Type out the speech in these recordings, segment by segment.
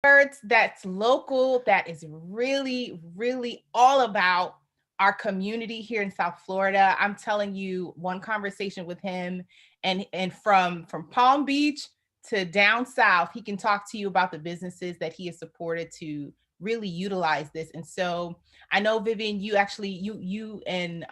that's local, that is really, really all about our community here in South Florida. I'm telling you, one conversation with him, and from Palm Beach to down south, he can talk to you about the businesses that he has supported to really utilize this. And so I know, Vivian, you actually you and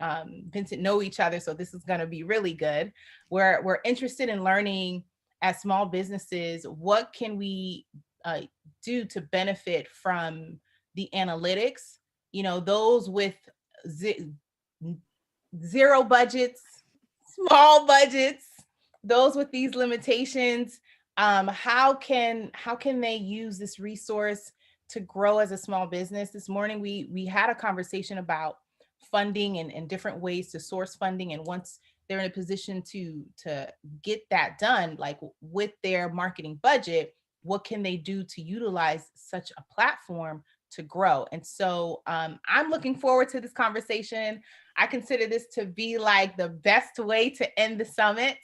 Vincent know each other, so this is going to be really good. We're interested in learning as small businesses, what can we uh, do to benefit from the analytics, those with ze- zero budgets, small budgets, those with these limitations. How can they use this resource to grow as a small business? This morning we had a conversation about funding and different ways to source funding, and once they're in a position to get that done, like with their marketing budget, what can they do to utilize such a platform to grow? And so I'm looking forward to this conversation. I consider this to be like the best way to end the summit.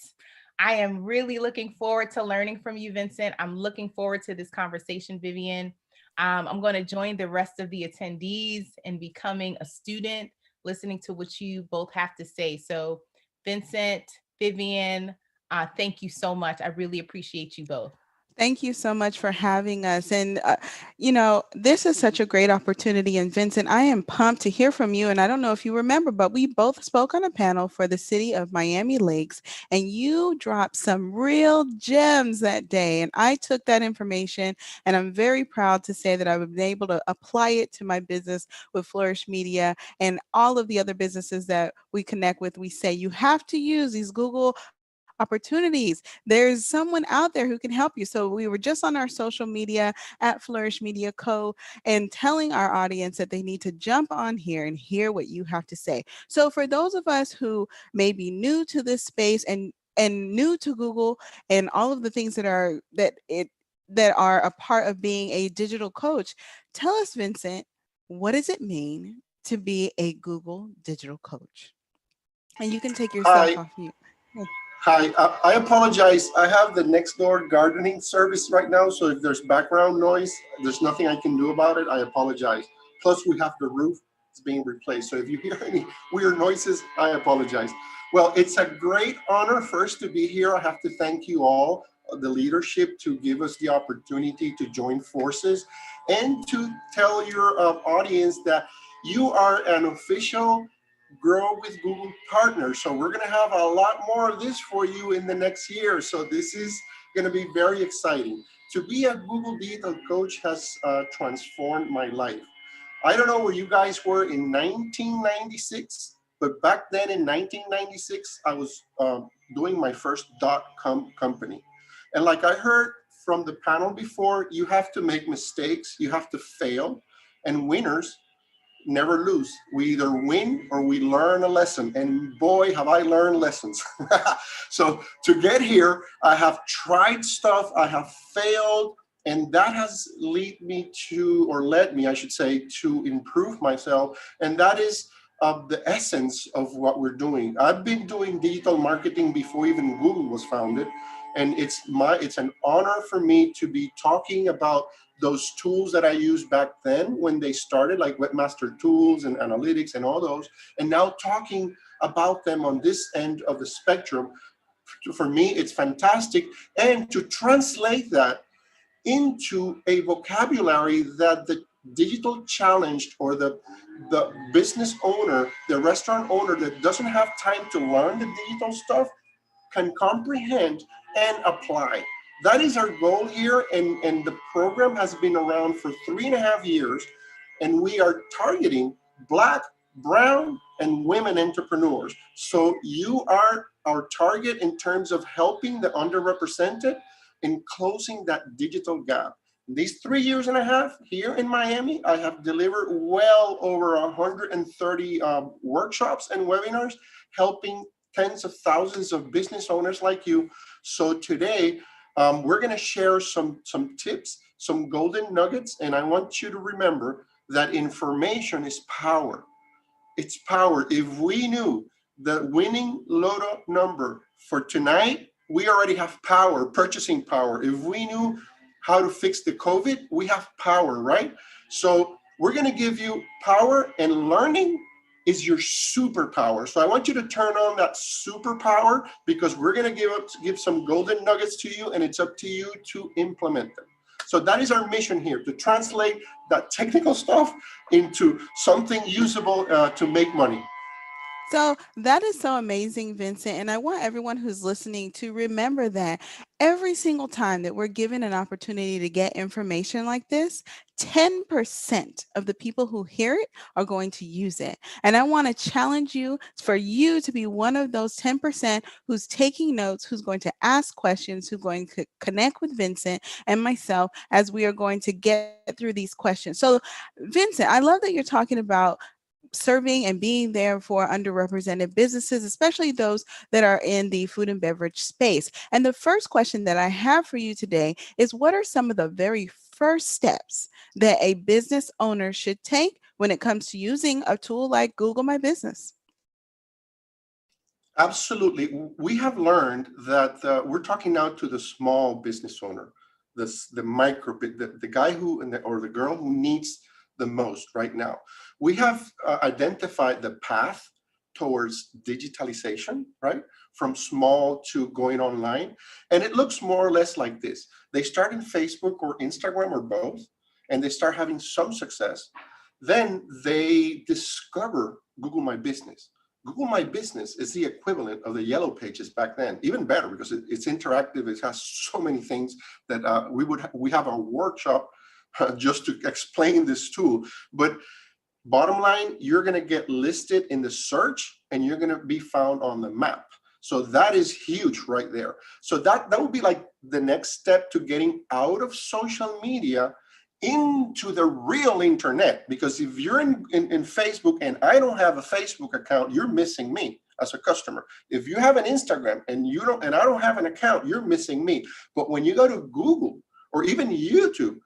I am really looking forward to learning from you, Vincent. I'm looking forward to this conversation, Vivian. I'm going to join the rest of the attendees in becoming a student, listening to what you both have to say. So, Vincent, Vivian, thank you so much. I really appreciate you both. Thank you so much for having us. And, this is such a great opportunity. And Vincent, I am pumped to hear from you. And I don't know if you remember, but we both spoke on a panel for the city of Miami Lakes, and you dropped some real gems that day. And I took that information, and I'm very proud to say that I've been able to apply it to my business with Flourish Media and all of the other businesses that we connect with. We say you have to use these Google opportunities. There's someone out there who can help you. So we were just on our social media at Flourish Media Co. and telling our audience that they need to jump on here and hear what you have to say. So for those of us who may be new to this space and new to Google and all of the things that are a part of being a digital coach, tell us, Vincent, what does it mean to be a Google digital coach? And you can take yourself Hi, off mute. Hey. hi. I apologize. I have the next door gardening service right now, so if there's background noise, there's nothing I can do about it. I apologize. Plus, we have the roof is being replaced, so if you hear any weird noises, I apologize. Well, it's a great honor first to be here. I have to thank you all, the leadership, to give us the opportunity to join forces and to tell your audience that you are an official Grow with Google partner. So we're going to have a lot more of this for you in the next year. So this is going to be very exciting. To be a Google Digital Coach has transformed my life. I don't know where you guys were in 1996, but back then in 1996, I was doing my first .com company. And like I heard from the panel before, you have to make mistakes, you have to fail, and winners never lose. We either win or we learn a lesson. And boy, have I learned lessons. So to get here, I have tried stuff, I have failed, and that has led me, I should say, to improve myself. And that is the essence of what we're doing. I've been doing digital marketing before even Google was founded. And it's an honor for me to be talking about those tools that I used back then when they started, like webmaster tools and analytics and all those, and now talking about them on this end of the spectrum. For me, it's fantastic. And to translate that into a vocabulary that the digital challenged or the business owner, the restaurant owner that doesn't have time to learn the digital stuff can comprehend and apply. That is our goal here, and the program has been around for 3.5 years, and we are targeting Black, Brown, and women entrepreneurs. So you are our target in terms of helping the underrepresented and closing that digital gap. These 3 years and a half here in Miami, I have delivered well over 130 workshops and webinars, helping tens of thousands of business owners like you. So today, we're going to share some tips, some golden nuggets, and I want you to remember that information is power. It's power. If we knew the winning lotto number for tonight, we already have power, purchasing power. If we knew how to fix the COVID, we have power, right? So we're going to give you power, and learning is your superpower. So I want you to turn on that superpower, because we're going to give some golden nuggets to you, and it's up to you to implement them. So that is our mission here, to translate that technical stuff into something usable to make money. So that is so amazing, Vincent. And I want everyone who's listening to remember that every single time that we're given an opportunity to get information like this, 10% of the people who hear it are going to use it. And I want to challenge you for you to be one of those 10% who's taking notes, who's going to ask questions, who's going to connect with Vincent and myself as we are going to get through these questions. So, Vincent, I love that you're talking about serving and being there for underrepresented businesses, especially those that are in the food and beverage space. And the first question that I have for you today is, what are some of the very first steps that a business owner should take when it comes to using a tool like Google My Business? Absolutely. We have learned that we're talking now to the small business owner, the micro, the guy who, or the girl who needs the most right now. We have identified the path towards digitalization, right? From small to going online. And it looks more or less like this. They start in Facebook or Instagram or both, and they start having some success. Then they discover Google My Business. Google My Business is the equivalent of the Yellow Pages back then, even better, because it's interactive. It has so many things that we have a workshop just to explain this tool. But bottom line, you're going to get listed in the search, and you're going to be found on the map. So that is huge right there. So that would be like the next step to getting out of social media into the real internet. Because if you're in Facebook and I don't have a Facebook account, you're missing me as a customer. If you have an Instagram and I don't have an account, you're missing me. But when you go to Google or even YouTube,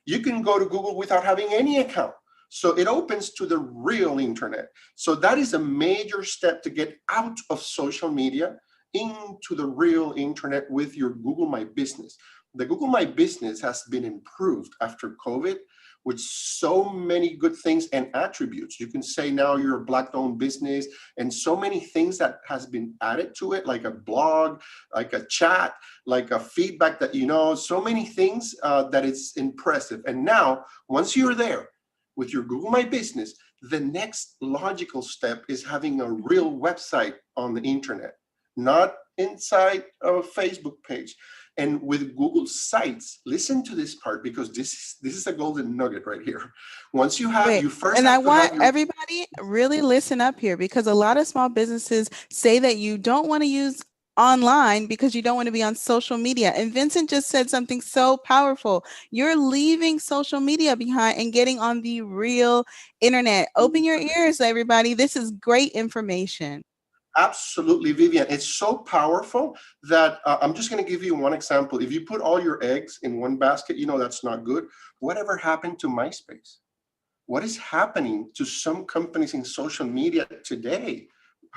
you can go to Google without having any account. So it opens to the real internet. So that is a major step to get out of social media into the real internet with your Google My Business. The Google My Business has been improved after COVID with so many good things and attributes. You can say now you're a Black-owned business, and so many things that has been added to it, like a blog, like a chat, like a feedback that so many things that it's impressive. And now, once you're there with your Google My Business, the next logical step is having a real website on the internet, not inside of a Facebook page. And with Google Sites, listen to this part, because this is a golden nugget right here. Once you have, Wait, you first and have I to have want everybody really listen up here, because a lot of small businesses say that you don't want to use online because you don't want to be on social media. And Vincent just said something so powerful. You're leaving social media behind and getting on the real internet. Open your ears, everybody. This is great information. Absolutely, Vivian. It's so powerful that I'm just going to give you one example. If you put all your eggs in one basket, that's not good. Whatever happened to MySpace? What is happening to some companies in social media today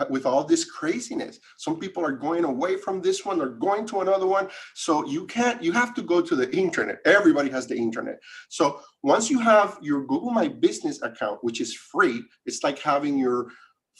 with all this craziness? Some people are going away from this one, they're going to another one. So you have to go to the internet. Everybody has the internet. So once you have your Google My Business account, which is free, it's like having your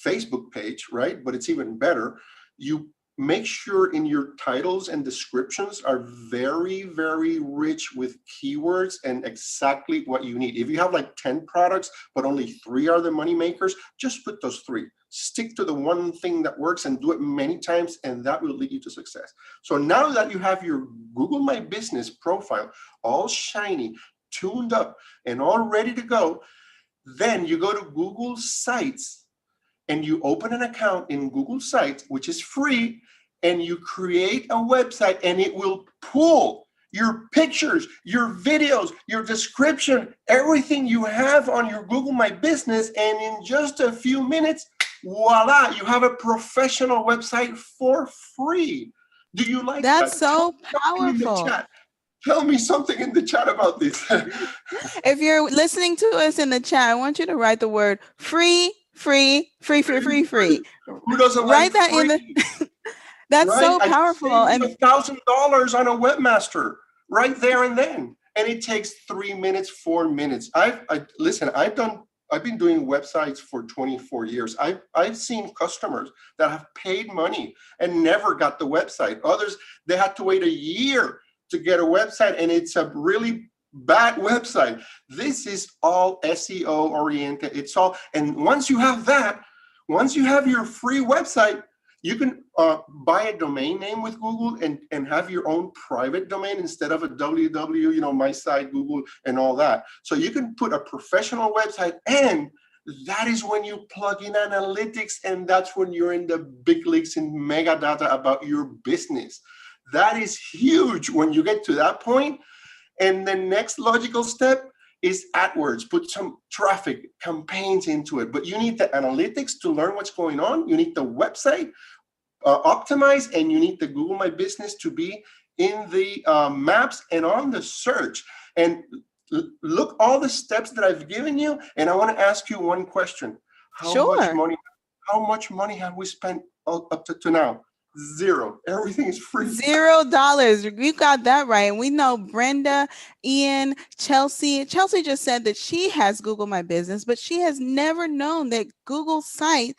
Facebook page, right? But it's even better. You make sure in your titles and descriptions are very, very rich with keywords and exactly what you need. If you have like 10 products, but only 3 are the money makers, just put those 3. Stick to the one thing that works and do it many times, and that will lead you to success. So now that you have your Google My Business profile all shiny, tuned up, and all ready to go, then you go to Google Sites and you open an account in Google Sites, which is free, and you create a website, and it will pull your pictures, your videos, your description, everything you have on your Google My Business, and in just a few minutes, voila, you have a professional website for free. Do you like That's that? so Tell me in the powerful. chat. Tell me something in the chat about this. If you're listening to us in the chat, I want you to write the word free, free, free, free, free, free. Who doesn't Write like that in free? the. That's Right? so I powerful. saved And you $1,000 on a webmaster. right there and then. And it takes 3 minutes, 4 minutes. Listen, I've been doing websites for 24 years. I've seen customers that have paid money and never got the website. Others, they had to wait a year to get a website, and it's a really bad website. This is all SEO oriented. It's all, and once you have your free website, you can buy a domain name with Google and have your own private domain instead of a www, my site, Google, and all that. So you can put a professional website, and that is when you plug in analytics, and that's when you're in the big leagues in mega data about your business. That is huge when you get to that point. And the next logical step is AdWords. Put some traffic campaigns into it. But you need the analytics to learn what's going on. You need the website optimized, and you need the Google My Business to be in the maps and on the search. And look all the steps that I've given you. And I want to ask you one question. Sure. How much money have we spent up to now? Zero. Everything is free. $0. You got that right. And we know Brenda, Ian, Chelsea. Chelsea just said that she has Google My Business, but she has never known that Google sites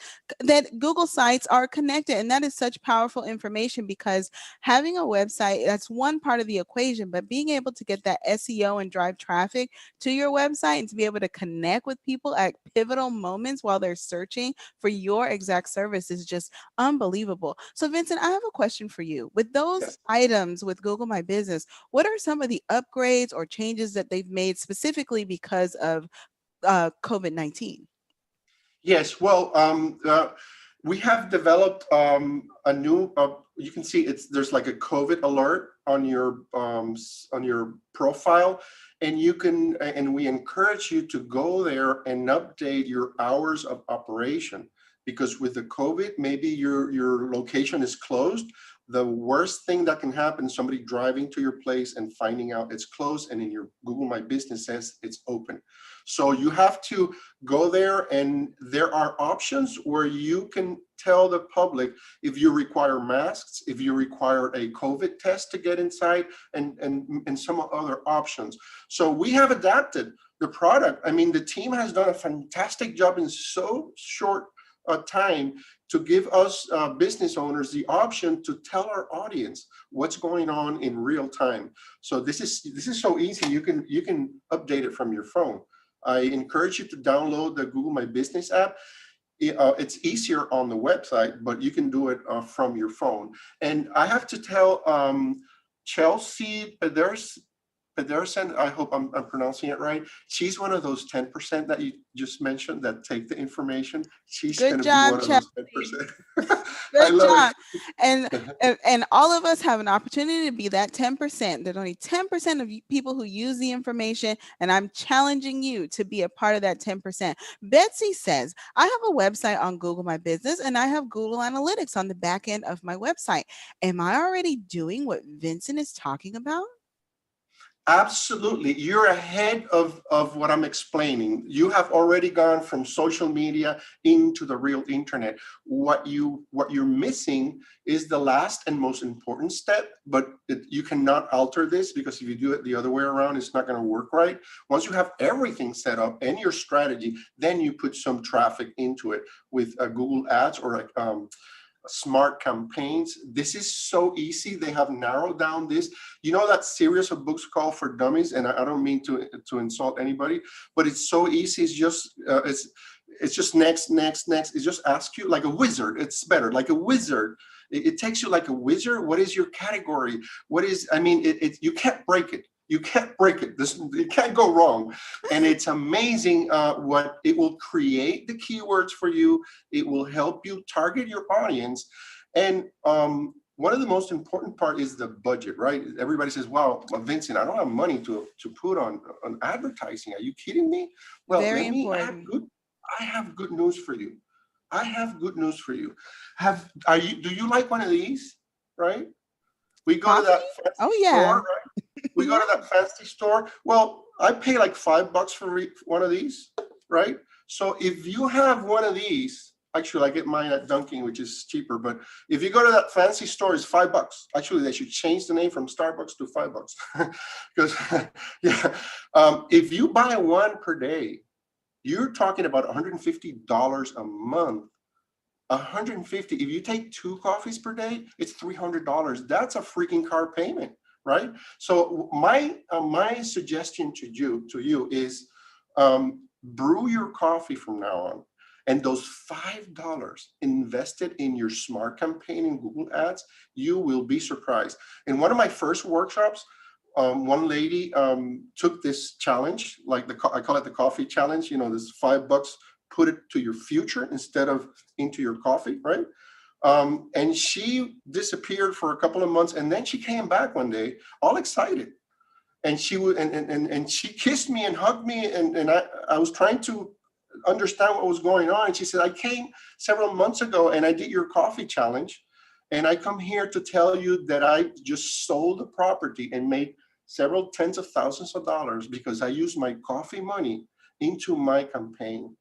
are connected. And that is such powerful information, because having a website, that's one part of the equation, but being able to get that SEO and drive traffic to your website and to be able to connect with people at pivotal moments while they're searching for your exact service is just unbelievable. So Vincent, I have a question for you. With those Yes. items with Google My Business, what are some of the upgrades or changes that they've made specifically because of COVID-19? Yes, well, we have developed a new. You can see there's like a COVID alert on your profile, and we encourage you to go there and update your hours of operation, because with the COVID, maybe your location is closed. The worst thing that can happen is somebody driving to your place and finding out it's closed, and in your Google My Business says it's open. So you have to go there, and there are options where you can tell the public if you require masks, if you require a COVID test to get inside, and some other options. So we have adapted the product. I mean, the team has done a fantastic job in so short time to give us business owners the option to tell our audience what's going on in real time. So this is so easy. You can update it from your phone. I encourage you to download the Google My Business app. It's easier on the website, but you can do it from your phone. And I have to tell Chelsea Pedersen, I hope I'm pronouncing it right. She's one of those 10% that you just mentioned that take the information. She's going to be one of those 10%. I Good love job. it. And all of us have an opportunity to be that 10%. There's only 10% of people who use the information, and I'm challenging you to be a part of that 10%. Betsy says, I have a website on Google My Business, and I have Google Analytics on the back end of my website. Am I already doing what Vincent is talking about? Absolutely. You're ahead of what I'm explaining. You have already gone from social media into the real internet. What you're missing is the last and most important step, but you cannot alter this, because if you do it the other way around, it's not going to work right. Once you have everything set up and your strategy, then you put some traffic into it with Google Ads or smart campaigns. This is so easy. They have narrowed down this. You know that series of books called For Dummies, and I don't mean to insult anybody, but it's so easy. It's just next. It just asks you like a wizard. It's better, like a wizard. It takes you like a wizard. What is your category? What is? I mean, you can't break it. You can't break it. It can't go wrong. And it's amazing what it will create the keywords for you. It will help you target your audience. And one of the most important part is the budget, right? Everybody says, wow, Vincent, I don't have money to put on advertising. Are you kidding me? Well, Very important. I have good news for you. I have good news for you. Do you like one of these, right? We go Coffee? to that fancy Oh, yeah. store, right? We go to that fancy store. Well, I pay like $5 for one of these, right? So if you have one of these, Actually, I get mine at Dunkin', which is cheaper. But if you go to that fancy store, it's $5. Actually, they should change the name from Starbucks to $5 because yeah, if you buy one per day, you're talking about $150 a month. 150. If you take 2 coffees per day, it's $300. That's a freaking car payment, right? So my suggestion to you is brew your coffee from now on, and those $5 invested in your smart campaign in Google Ads, you will be surprised. In one of my first workshops, one lady took this challenge, like I call it the coffee challenge. This $5, put it to your future instead of into your coffee, right? And she disappeared for a couple of months, and then she came back one day, all excited, and she would and she kissed me and hugged me, and I was trying to understand what was going on. And she said, I came several months ago and I did your coffee challenge, and I come here to tell you that I just sold the property and made several tens of thousands of dollars because I used my coffee money into my campaign.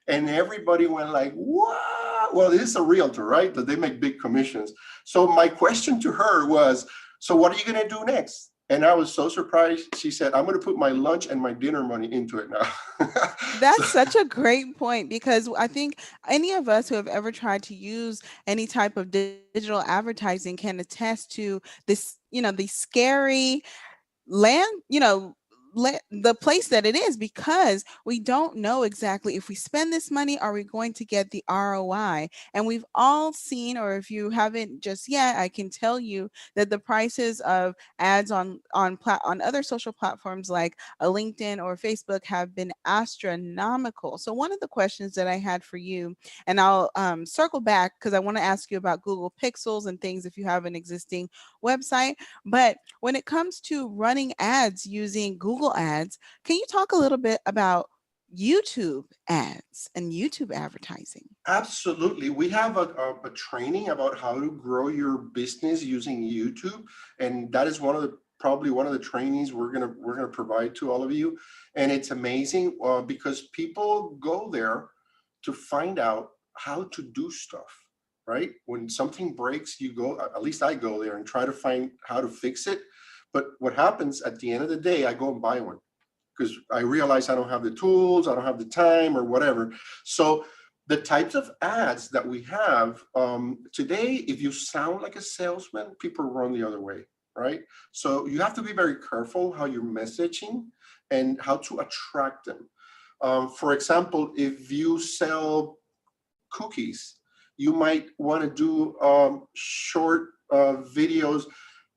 And everybody went like, what? Well, this is a realtor, right? That they make big commissions. So my question to her was, so what are you going to do next? And I was so surprised. She said, I'm going to put my lunch and my dinner money into it now. That's such a great point, because I think any of us who have ever tried to use any type of digital advertising can attest to this, the scary land, the place that it is, because we don't know exactly if we spend this money, are we going to get the ROI? And we've all seen, or if you haven't just yet, I can tell you that the prices of ads on other social platforms like a LinkedIn or Facebook have been astronomical. So one of the questions that I had for you, and I'll circle back because I want to ask you about Google Pixels and things if you have an existing website, but when it comes to running ads using Google Ads, can you talk a little bit about YouTube ads and YouTube advertising? Absolutely. We have a training about how to grow your business using YouTube. And that is probably one of the trainings we're gonna provide to all of you. And it's amazing because people go there to find out how to do stuff, right? When something breaks, you go, at least I go there and try to find how to fix it. But what happens at the end of the day, I go and buy one because I realize I don't have the tools, I don't have the time or whatever. So the types of ads that we have today, if you sound like a salesman, people run the other way, right? So you have to be very careful how you're messaging and how to attract them. For example, if you sell cookies, you might want to do short videos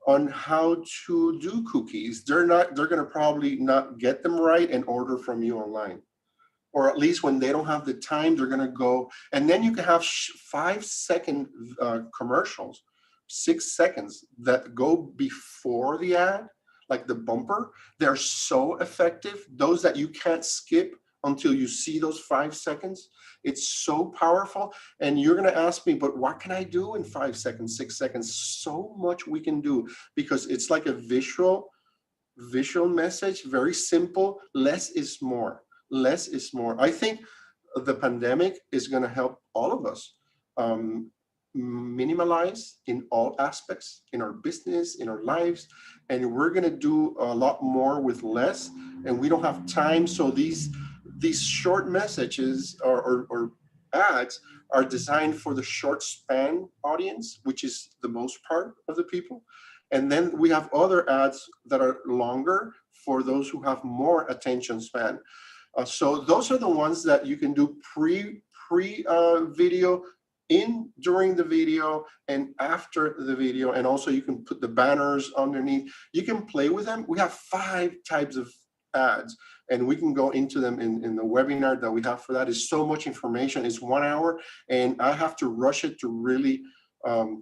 on how to do cookies. They're going to probably not get them right and order from you online. Or at least when they don't have the time, they're going to go. And then you can have 5-second commercials, 6 seconds that go before the ad, like the bumper. They're so effective. Those that you can't skip until you see those 5 seconds. It's so powerful. And you're going to ask me, but what can I do in 5 seconds, 6 seconds? So much we can do because it's like a visual message, very simple. Less is more. Less is more. I think the pandemic is going to help all of us minimalize in all aspects in our business, in our lives, and we're going to do a lot more with less, and we don't have time. So these short messages or ads are designed for the short span audience, which is the most part of the people. And then we have other ads that are longer for those who have more attention span. So those are the ones that you can do pre video, during the video, and after the video. And also you can put the banners underneath. You can play with them. We have 5 types of ads, and we can go into them in the webinar that we have for that. Is so much information. It's 1 hour, and I have to rush it to really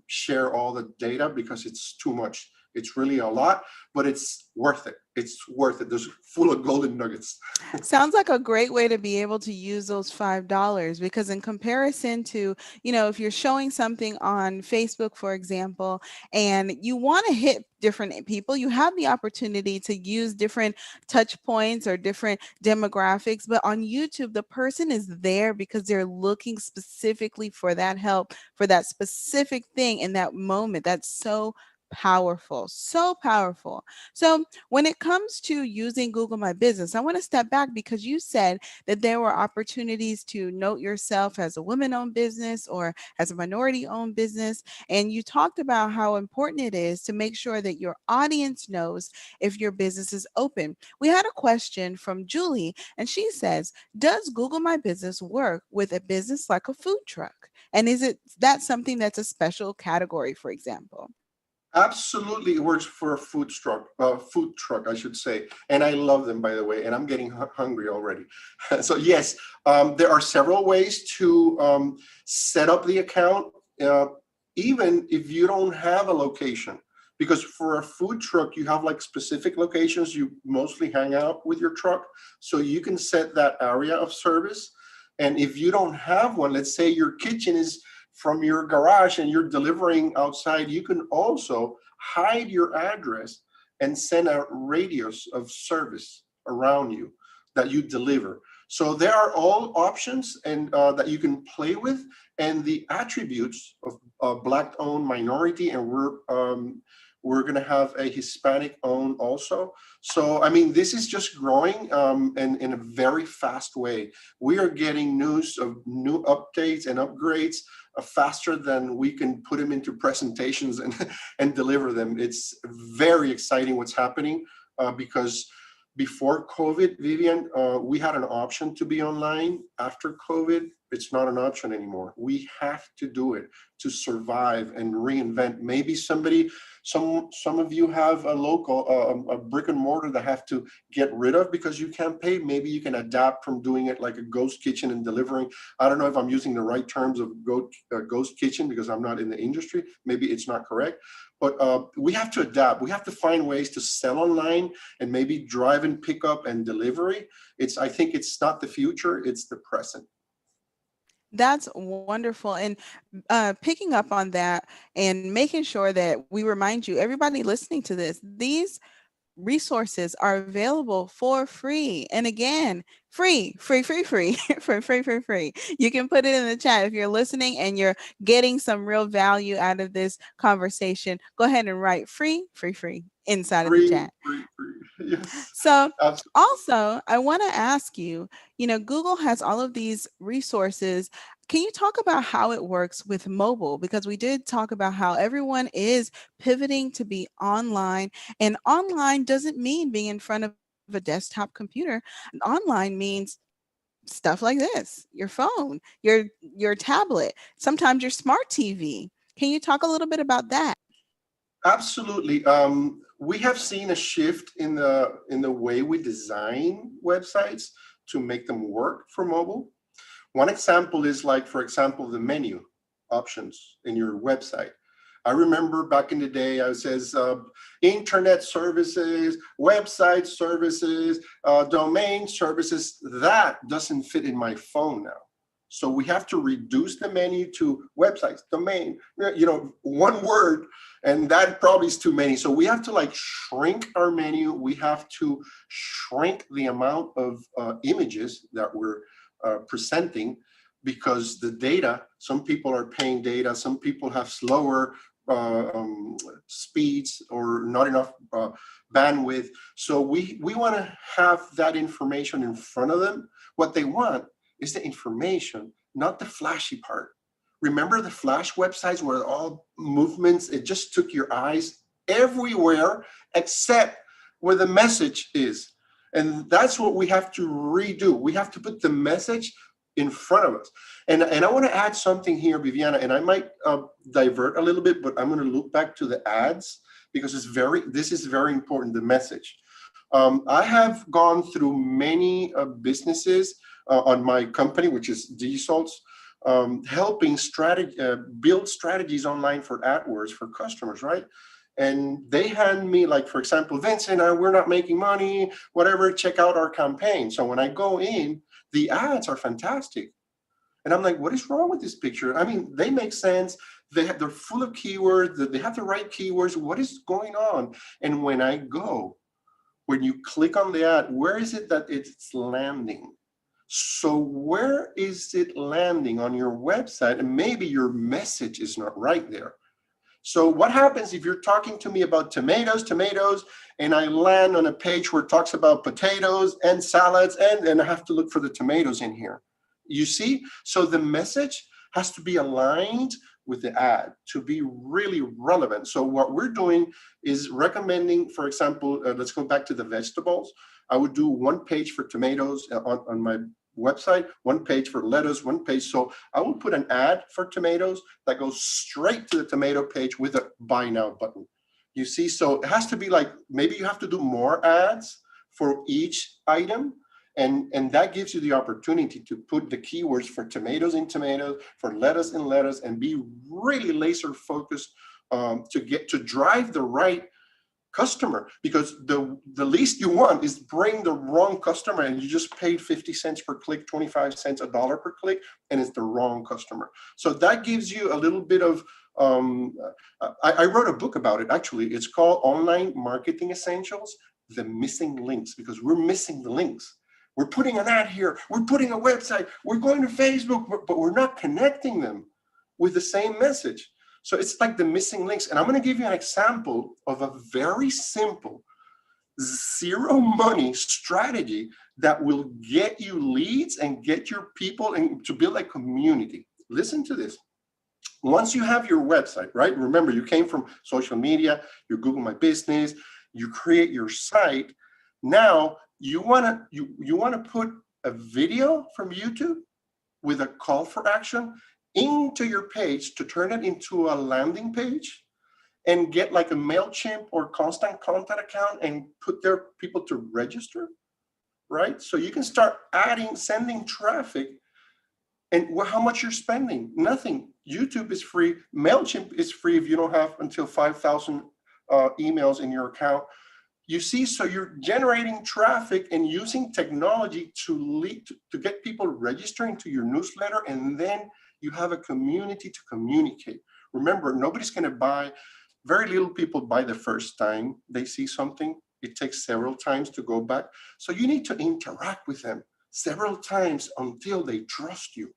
share all the data because it's too much. It's really a lot, but it's worth it. It's worth it. There's full of golden nuggets. Sounds like a great way to be able to use those $5 because in comparison to, if you're showing something on Facebook, for example, and you want to hit different people, you have the opportunity to use different touch points or different demographics. But on YouTube, the person is there because they're looking specifically for that help, for that specific thing in that moment. That's so powerful, so powerful. So when it comes to using Google My Business, I want to step back because you said that there were opportunities to note yourself as a women-owned business or as a minority-owned business. And you talked about how important it is to make sure that your audience knows if your business is open. We had a question from Julie, and she says, does Google My Business work with a business like a food truck? And is it that something that's a special category, for example? Absolutely, it works for a food truck, I should say. And I love them, by the way, and I'm getting hungry already. So yes, there are several ways to set up the account, even if you don't have a location. Because for a food truck, you have like specific locations you mostly hang out with your truck. So you can set that area of service. And if you don't have one, let's say your kitchen is from your garage and you're delivering outside, you can also hide your address and send a radius of service around you that you deliver. So there are all options and that you can play with, and the attributes of Black-owned minority, and we're going to have a Hispanic-owned also. So, I mean, this is just growing and in a very fast way. We are getting news of new updates and upgrades faster than we can put them into presentations and deliver them. It's very exciting what's happening because before COVID, Vivian, we had an option to be online. After COVID, it's not an option anymore. We have to do it to survive and reinvent. Maybe some of you have a local, a brick and mortar that have to get rid of because you can't pay. Maybe you can adapt from doing it like a ghost kitchen and delivering. I don't know if I'm using the right terms of ghost kitchen because I'm not in the industry. Maybe it's not correct, but we have to adapt. We have to find ways to sell online and maybe drive and pick up and delivery. I think it's not the future, it's the present. That's wonderful. And picking up on that and making sure that we remind you, everybody listening to this, these resources are available for free. And again, free, free, free, free, free, free, free, free. You can put it in the chat if you're listening and you're getting some real value out of this conversation. Go ahead and write free, free, free inside of the Free, chat. free, free. Yes, So absolutely. also, I want to ask you, Google has all of these resources. Can you talk about how it works with mobile? Because we did talk about how everyone is pivoting to be online, and online doesn't mean being in front of a desktop computer. Online means stuff like this, your phone, your tablet, sometimes your smart TV. Can you talk a little bit about that? Absolutely. We have seen a shift in the way we design websites to make them work for mobile. One example is like, for example, the menu options in your website. I remember back in the day, I says internet services, website services, domain services. That doesn't fit in my phone now. So we have to reduce the menu to websites, domain, one word, and that probably is too many. So we have to like shrink our menu. We have to shrink the amount of images that we're presenting, because the data, some people are paying data, some people have slower speeds or not enough bandwidth. So we want to have that information in front of them. What they want is the information, not the flashy part. Remember the flash websites where all movements, it just took your eyes everywhere except where the message is. And that's what we have to redo. We have to put the message in front of us. And I want to add something here, Viviana, and I might divert a little bit, but I'm going to look back to the ads because this is very important, the message. I have gone through many businesses on my company, which is DSalts, helping build strategies online for AdWords for customers, right? And they hand me, like, for example, Vincent, we're not making money, whatever, check out our campaign. So when I go in, the ads are fantastic. And I'm like, what is wrong with this picture? I mean, they make sense. They're full of keywords. They have the right keywords. What is going on? And when you click on the ad, where is it that it's landing? So where is it landing on your website? And maybe your message is not right there. So what happens if you're talking to me about tomatoes, and I land on a page where it talks about potatoes and salads, and I have to look for the tomatoes in here? You see? So the message has to be aligned with the ad to be really relevant. So what we're doing is recommending, for example, let's go back to the vegetables. I would do one page for tomatoes on my website, one page for lettuce, one page. So I will put an ad for tomatoes that goes straight to the tomato page with a buy now button. You see, so it has to be like, maybe you have to do more ads for each item. And that gives you the opportunity to put the keywords for tomatoes in tomatoes, for lettuce in lettuce, and be really laser focused to drive the right customer, because the least you want is bring the wrong customer and you just paid 50 cents per click, 25 cents, $1 per click, and it's the wrong customer. So that gives you a little bit of I wrote a book about it, actually. It's called Online Marketing Essentials, The Missing Links, because we're missing the links. We're putting an ad here, we're putting a website, we're going to Facebook, but we're not connecting them with the same message. So it's like the missing links. And I'm going to give you an example of a very simple zero money strategy that will get you leads and get your people and to build a community. Listen to this. Once you have your website, right? Remember, you came from social media, you Google My Business, you create your site. Now you want to put a video from YouTube with a call for action into your page to turn it into a landing page and get like a MailChimp or Constant Contact account and put their people to register, right? So you can start sending traffic. And how much you're spending? Nothing. YouTube is free. MailChimp is free if you don't have until 5,000 emails in your account. You see, so you're generating traffic and using technology to get people registering to your newsletter, and then you have a community to communicate. Remember, nobody's going to buy. Very little people buy the first time they see something. It takes several times to go back. So you need to interact with them several times until they trust you.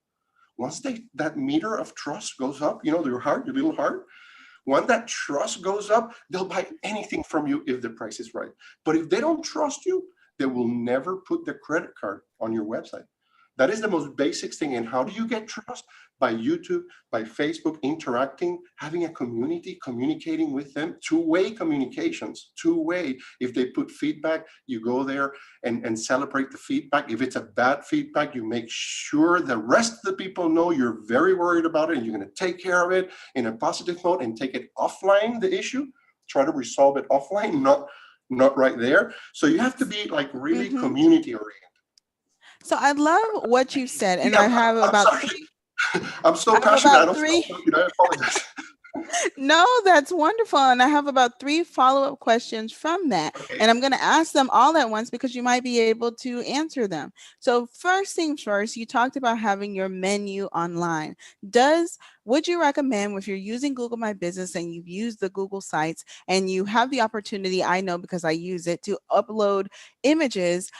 Once that meter of trust goes up, your heart, your little heart, when that trust goes up, they'll buy anything from you if the price is right. But if they don't trust you, they will never put their credit card on your website. That is the most basic thing. And how do you get trust? By YouTube, by Facebook, interacting, having a community, communicating with them, two-way communications, two-way. If they put feedback, you go there and celebrate the feedback. If it's a bad feedback, you make sure the rest of the people know you're very worried about it and you're going to take care of it in a positive mode and take it offline, the issue. Try to resolve it offline, not right there. So you have to be like really community oriented. So I love what you said, and Yeah, I have about three. I'm so passionate. I don't I apologize. No, that's wonderful. And I have about 3 follow-up questions from that. Okay. And I'm going to ask them all at once because you might be able to answer them. So first things first, you talked about having your menu online. Would you recommend, if you're using Google My Business and you've used the Google Sites and you have the opportunity, I know because I use it, to upload images,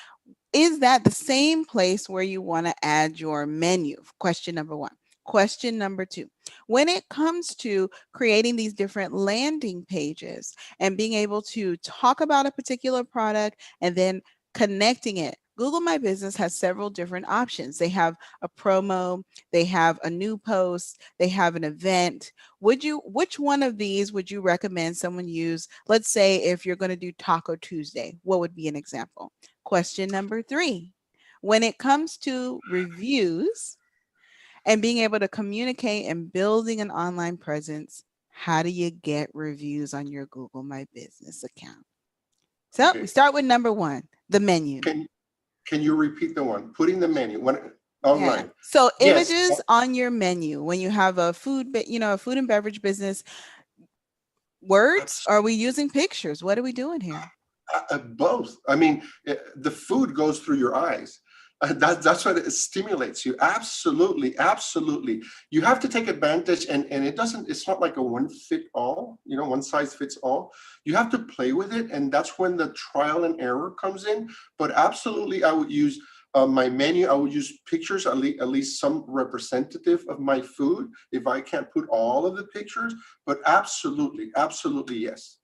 is that the same place where you want to add your menu? Question number 1. Question number 2, when it comes to creating these different landing pages and being able to talk about a particular product and then connecting it, Google My Business has several different options. They have a promo, they have a new post, they have an event. Which one of these would you recommend someone use? Let's say if you're going to do Taco Tuesday, what would be an example? Question number 3, when it comes to reviews and being able to communicate and building an online presence, how do you get reviews on your Google My Business account? So we start with number 1, the menu. Can you repeat the one? Putting the menu online. Yeah. So images on your menu when you have a food and beverage business. words? Or are we using pictures? What are we doing here? Both. I mean, the food goes through your eyes. That's what it stimulates you. Absolutely, absolutely. You have to take advantage, and it's not like a one fit all, one size fits all. You have to play with it, and that's when the trial and error comes in. But absolutely, I would use my menu. I would use pictures, at least some representative of my food, if I can't put all of the pictures. But absolutely, absolutely, yes.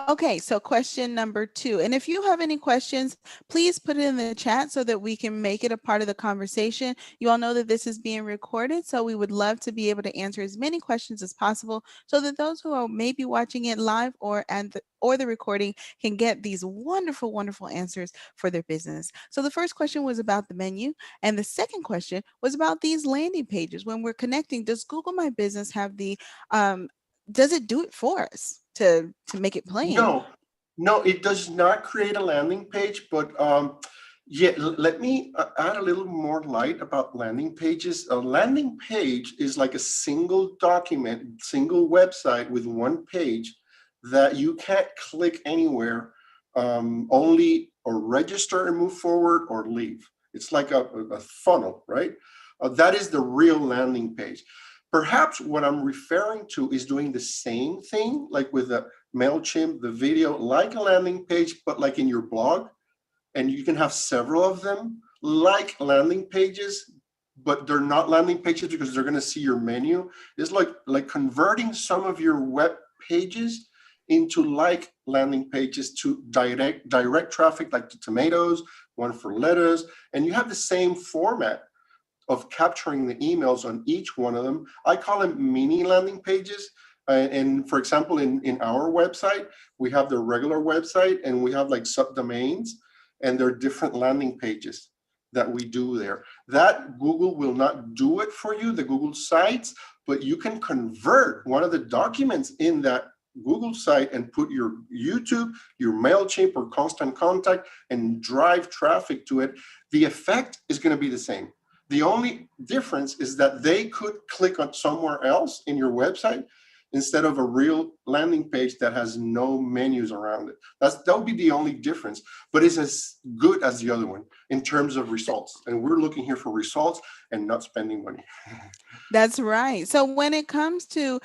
Okay, so question number 2. And if you have any questions, please put it in the chat so that we can make it a part of the conversation. You all know that this is being recorded, so we would love to be able to answer as many questions as possible so that those who are maybe watching it live or the recording can get these wonderful, wonderful answers for their business. So the first question was about the menu, and the second question was about these landing pages. When we're connecting, does Google My Business have does it do it for us to make it plain? No, it does not create a landing page, but yeah, let me add a little more light about landing pages. A landing page is like a single document, single website with one page that you can't click anywhere, only or register and move forward or leave. It's like a funnel, right? That is the real landing page. Perhaps what I'm referring to is doing the same thing, like with the MailChimp, the video, like a landing page, but like in your blog. And you can have several of them like landing pages, but they're not landing pages because they're going to see your menu. It's like converting some of your web pages into like landing pages to direct traffic, like to tomatoes, one for lettuce. And you have the same format of capturing the emails on each one of them. I call them mini landing pages. And for example, in our website, we have the regular website and we have like subdomains, and there are different landing pages that we do there. That Google will not do it for you, the Google sites, but you can convert one of the documents in that Google site and put your YouTube, your MailChimp or Constant Contact and drive traffic to it. The effect is going to be the same. The only difference is that they could click on somewhere else in your website instead of a real landing page that has no menus around it. That would be the only difference, but it's as good as the other one in terms of results. And we're looking here for results and not spending money. That's right. So when it comes to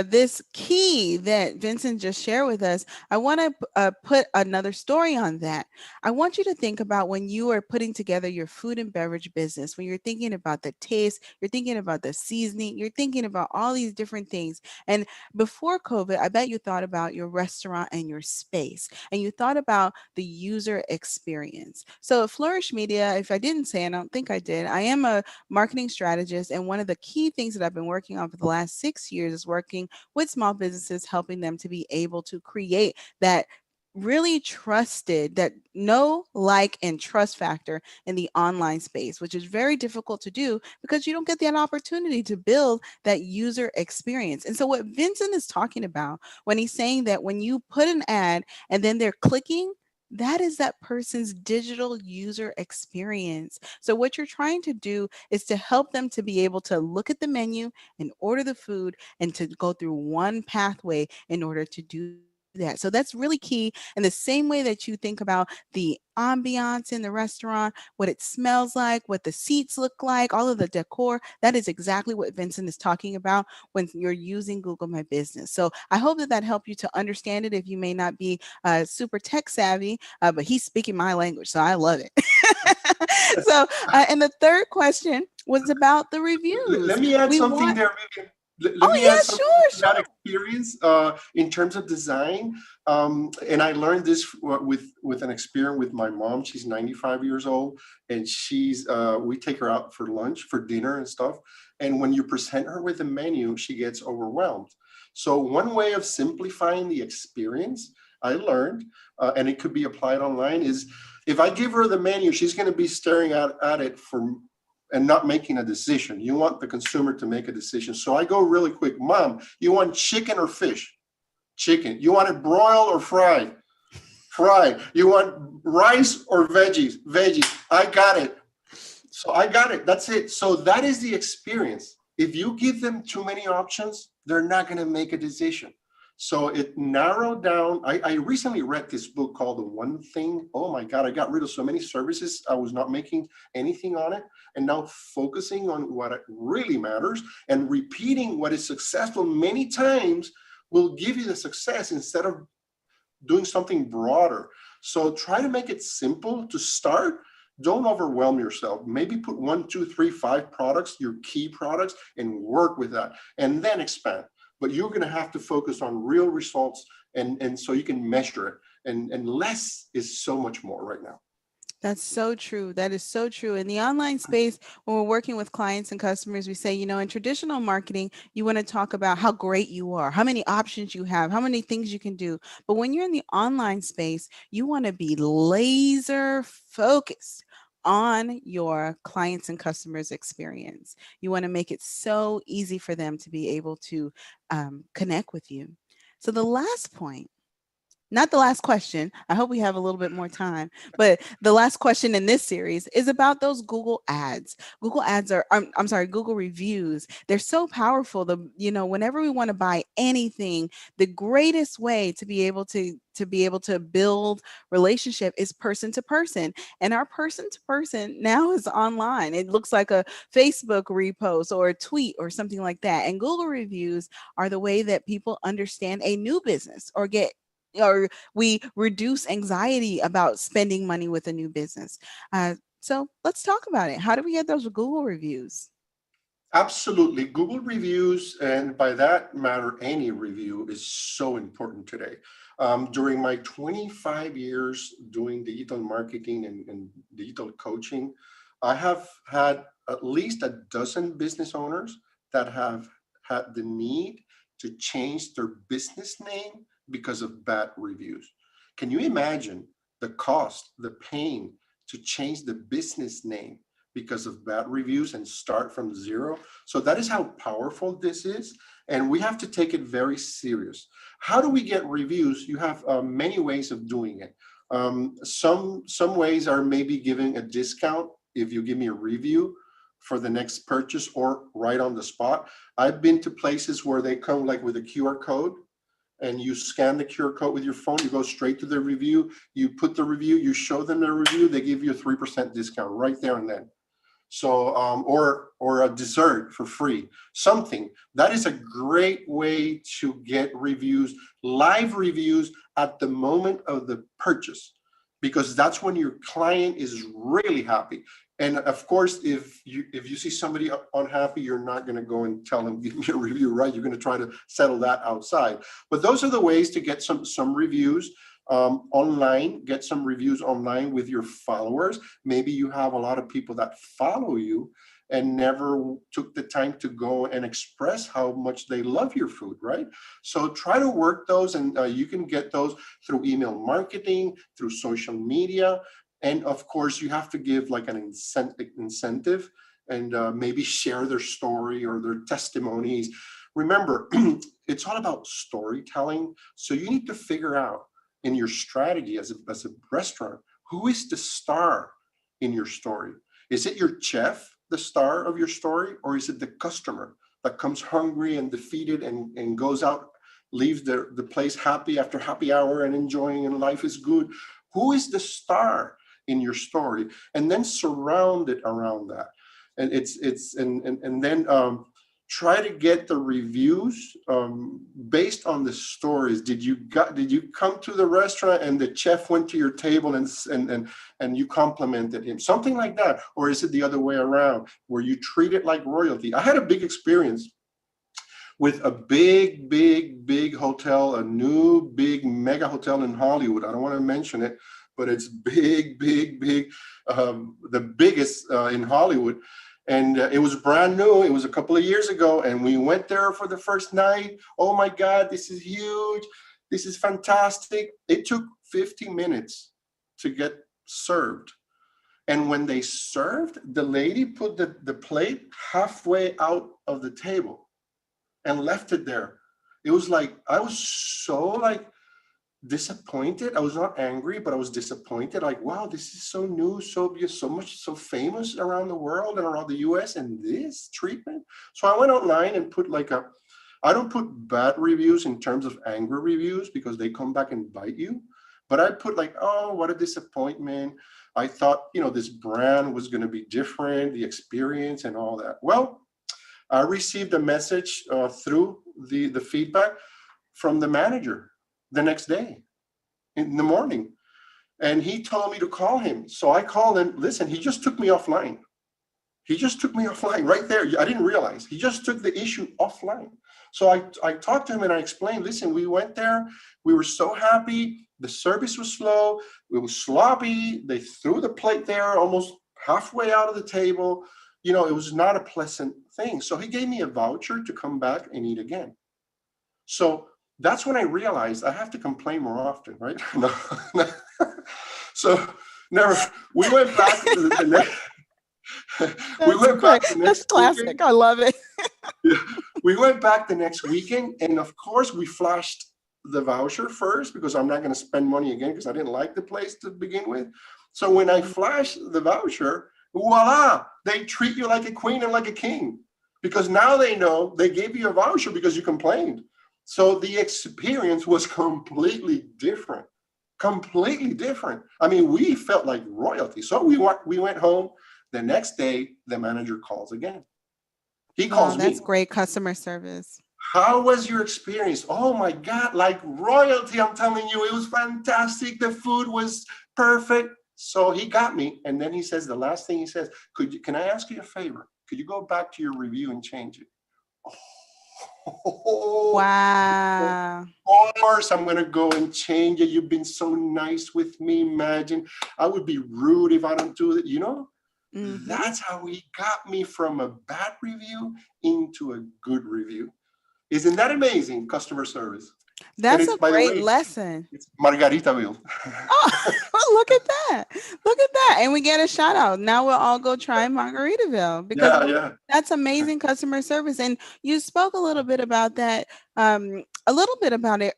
this key that Vincent just shared with us, I want to put another story on that. I want you to think about when you are putting together your food and beverage business, when you're thinking about the taste, you're thinking about the seasoning, you're thinking about all these different things. And before COVID, I bet you thought about your restaurant and your space, and you thought about the user experience. So at Flourish Media, if I didn't say, and I don't think I did, I am a marketing strategist. And one of the key things that I've been working on for the last 6 years is working with small businesses, helping them to be able to create that really trusted, that know, like, and trust factor in the online space, which is very difficult to do because you don't get that opportunity to build that user experience. And so what Vincent is talking about when he's saying that when you put an ad and then they're clicking, that is that person's digital user experience. So what you're trying to do is to help them to be able to look at the menu and order the food and to go through one pathway in order to do that. So that's really key. In the same way that you think about the ambiance in the restaurant, what it smells like, what the seats look like, all of the decor, that is exactly what Vincent is talking about when you're using Google My Business. So I hope that helped you to understand it if you may not be super tech savvy, but he's speaking my language, so I love it. So, and the third question was about the reviews. Let me add something there, Vivian. Let Oh, me yeah, add something to that experience in terms of design. And I learned this with an experience with my mom. She's 95 years old, and we take her out for lunch, for dinner and stuff. And when you present her with a menu, she gets overwhelmed. So one way of simplifying the experience I learned, and it could be applied online, is if I give her the menu, she's going to be staring at it and not making a decision. You want the consumer to make a decision. So I go really quick. Mom, you want chicken or fish? Chicken. You want it broiled or fried? Fried. You want rice or veggies? Veggies. I got it. So I got it. That's it. So that is the experience. If you give them too many options, they're not going to make a decision. So it narrowed down. I recently read this book called The One Thing. Oh my God, I got rid of so many services. I was not making anything on it. And now focusing on what really matters and repeating what is successful many times will give you the success instead of doing something broader. So try to make it simple to start. Don't overwhelm yourself. Maybe put 1, 2, 3, 5 products, your key products, and work with that, and then expand. But you're going to have to focus on real results, and so you can measure it. And less is so much more right now. That's so true. That is so true. In the online space, when we're working with clients and customers, we say, in traditional marketing, you want to talk about how great you are, how many options you have, how many things you can do. But when you're in the online space, you want to be laser focused on your clients and customers' experience. You want to make it so easy for them to be able to connect with you. So the last point, not the last question. I hope we have a little bit more time. But the last question in this series is about those Google ads. Google ads are, I'm sorry, Google reviews. They're so powerful. Whenever we want to buy anything, the greatest way to be able to build relationship is person to person. And our person to person now is online. It looks like a Facebook repost or a tweet or something like that. And Google reviews are the way that people understand a new business or we reduce anxiety about spending money with a new business. So let's talk about it. How do we get those Google reviews? Absolutely. Google reviews, and by that matter, any review is so important today. During my 25 years doing digital marketing and digital coaching, I have had at least a dozen business owners that have had the need to change their business name because of bad reviews. Can you imagine the cost, the pain to change the business name because of bad reviews and start from zero? So that is how powerful this is. And we have to take it very serious. How do we get reviews? You have many ways of doing it. Some ways are maybe giving a discount if you give me a review for the next purchase or right on the spot. I've been to places where they come like with a QR code, and you scan the QR code with your phone, you go straight to the review, you put the review, you show them the review, they give you a 3% discount right there and then. So, or a dessert for free, something. That is a great way to get reviews, live reviews at the moment of the purchase, because that's when your client is really happy. And of course, if you see somebody unhappy, you're not going to go and tell them, give me a review, right? You're going to try to settle that outside. But those are the ways to get some reviews online. Get some reviews online with your followers. Maybe you have a lot of people that follow you and never took the time to go and express how much they love your food, right? So try to work those, and you can get those through email marketing, through social media. And of course, you have to give like an incentive and maybe share their story or their testimonies. Remember, it's all about storytelling. So you need to figure out in your strategy as a restaurant, who is the star in your story? Is it your chef, the star of your story, or is it the customer that comes hungry and defeated and goes out, leaves the place happy after happy hour and enjoying and life is good? Who is the star in your story? And then surround it around that. And and then try to get the reviews based on the stories. Did you come to the restaurant and the chef went to your table and you complimented him, something like that? Or is it the other way around, where you treat it like royalty? I had a big experience with a big hotel, a new big mega hotel in Hollywood. I don't want to mention it, but it's big, the biggest in Hollywood. And it was brand new. It was a couple of years ago. And we went there for the first night. Oh my God, this is huge. This is fantastic. It took 50 minutes to get served. And when they served, the lady put the plate halfway out of the table and left it there. It was like, I was so like disappointed. I was not angry, but I was disappointed. Like, wow, this is so new, so much, so famous around the world and around the US, and this treatment. So I went online and put like I don't put bad reviews in terms of angry reviews because they come back and bite you. But I put like, oh, what a disappointment. I thought, this brand was going to be different, the experience and all that. Well, I received a message through the feedback from the manager the next day in the morning. And he told me to call him. So I called him. Listen, he just took me offline. He just took me offline right there. I didn't realize. He just took the issue offline. So I talked to him and I explained, listen, we went there. We were so happy. The service was slow. It was sloppy. They threw the plate there almost halfway out of the table. It was not a pleasant thing. So he gave me a voucher to come back and eat again. So that's when I realized I have to complain more often, right? No. So never. We went back to the next. We went back the next. That's classic. Weekend. I love it. We went back the next weekend, and of course, we flashed the voucher first because I'm not going to spend money again because I didn't like the place to begin with. So when I flashed the voucher, voila, they treat you like a queen and like a king because now they know they gave you a voucher because you complained. So the experience was completely different. Completely different. I mean, we felt like royalty. So we went home. The next day, the manager calls again. He calls me. That's great customer service. How was your experience? Oh my God, like royalty, I'm telling you, it was fantastic. The food was perfect. So he got me. And then he says, the last thing he says, can I ask you a favor? Could you go back to your review and change it? Oh, wow. Of course, I'm going to go and change it. You've been so nice with me. Imagine I would be rude if I don't do it. Mm-hmm. That's how he got me from a bad review into a good review. Isn't that amazing? Customer service. That's a great lesson. It's Margaritaville. Oh, look at that. Look at that. And we get a shout out. Now we'll all go try Margaritaville because that's amazing customer service. And you spoke a little bit about that,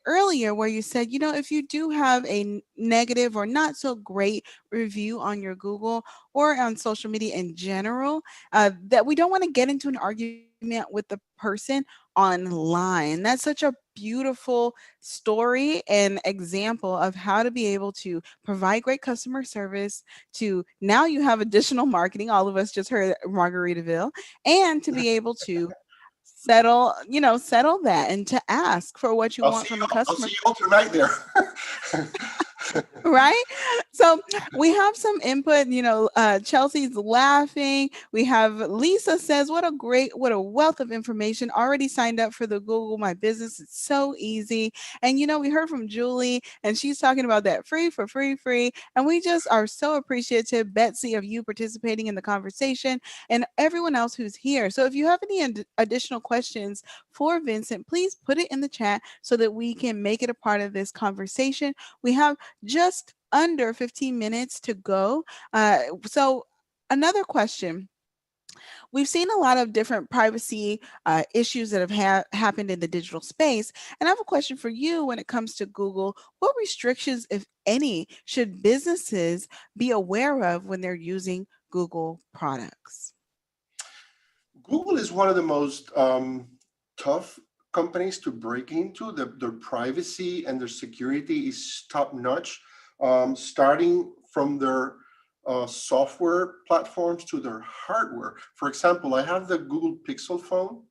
earlier where you said, if you do have a negative or not so great review on your Google or on social media in general, that we don't want to get into an argument with the person online. That's such a beautiful story and example of how to be able to provide great customer service. To now you have additional marketing. All of us just heard Margaritaville, and to be able to settle that and to ask for what you want from a customer. I'll see you all tonight there. Right? So we have some input, Chelsea's laughing. We have Lisa says, what a wealth of information. Already signed up for the Google My Business. It's so easy. And, we heard from Julie and she's talking about that free. And we just are so appreciative, Betsy, of you participating in the conversation and everyone else who's here. So if you have any additional questions for Vincent, please put it in the chat so that we can make it a part of this conversation. We have just under 15 minutes to go. So another question. We've seen a lot of different privacy issues that have happened in the digital space. And I have a question for you when it comes to Google. What restrictions, if any, should businesses be aware of when they're using Google products? Google is one of the most tough companies to break into. Their privacy and their security is top notch, starting from their software platforms to their hardware. For example, I have the Google Pixel phone